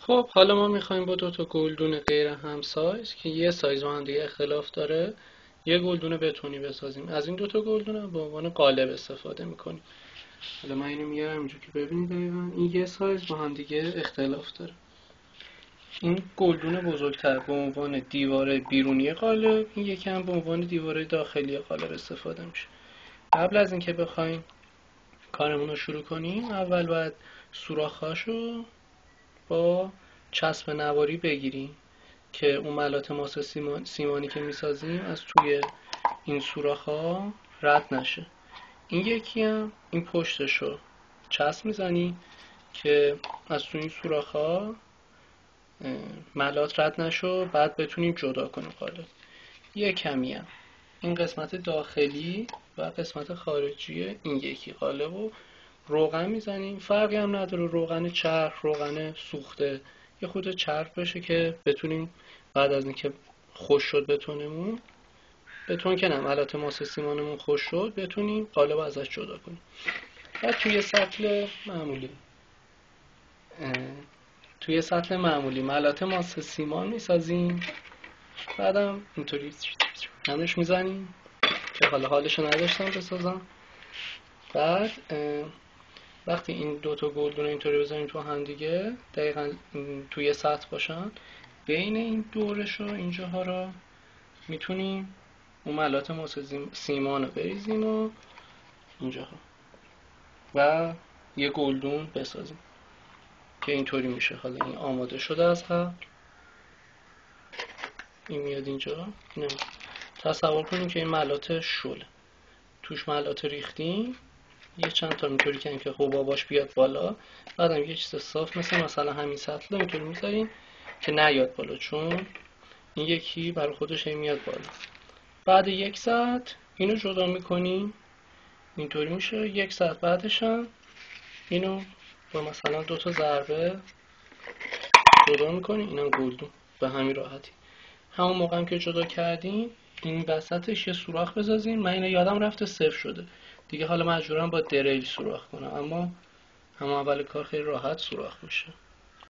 خب حالا ما میخوایم با دو تا گلدون غیر همسایز که یه سایز با هم دیگه اختلاف داره یه گلدون بتونی بسازیم. از این دو تا گلدون به عنوان قالب استفاده میکنیم. حالا من اینو میارم اینجا که ببینید دقیقاً این یه سایز با هم دیگه اختلاف داره. این گلدون بزرگتر به عنوان دیواره بیرونی قالب، این یکی هم به عنوان دیواره داخلی قالب استفاده میشه. قبل از اینکه بخوایم کارمون رو شروع کنیم اول باید سوراخ‌هاشو با چسب نواری بگیریم که اون ملاط ماس سیمانی که میسازیم از توی این سوراخ‌ها رد نشه. این یکی هم این پشتشو چسب میزنیم که از توی این سوراخ‌ها ملاط رد نشه، بعد بتونیم جدا کنیم قالب. یه کمی هم این قسمت داخلی و قسمت خارجی این یکی قالب رو روغن میزنیم. فرقی هم نداره روغن چرخ، روغن سوخته، یه خود چرخ بشه که بتونیم بعد از اینکه خوش شد بتون که نه ملاط ماس سیمانمون خوش شد بتونیم قالب ازش جدا کنیم. بعد توی سطل معمولی ملاط ماس سیمان میسازیم، بعدم اینطوری همش میزنیم که حالشو نداشتم بسازم. بعد وقتی این دوتا گلدون اینطوری بزنیم تو هم دیگه دقیقا توی سطح باشن، بین این دورش و اینجاها را میتونیم اون ملاط ماس سیمان رو بریزیم و اینجاها و یه گلدون بسازیم که اینطوری میشه. حالا این آماده شده از قبل، این میاد اینجا. تصور کنیم که این ملاط شله، توش ملاط ریختیم، یه چند تا اینطوری کنیم که حباباش بیاد بالا، بعدم یه چیز صاف مثلا همین سطل رو اینطوری میذاریم که نیاد بالا، چون این یکی برای خودش میاد بالا. بعد 1 ساعت اینو جدا میکنیم، اینطوری میشه. 1 ساعت بعدش هم اینو با مثلا 2 تا ضربه جدا میکنیم، اینم گلدون به همین راحتی. همون موقع هم که جدا کردیم این وسطش یه سوراخ بزنیم. من اینو یادم رفته صفر شده دیگه، حالا مجبورم با دریل سوراخ کنم، اما اول کار خیلی راحت سوراخ میشه.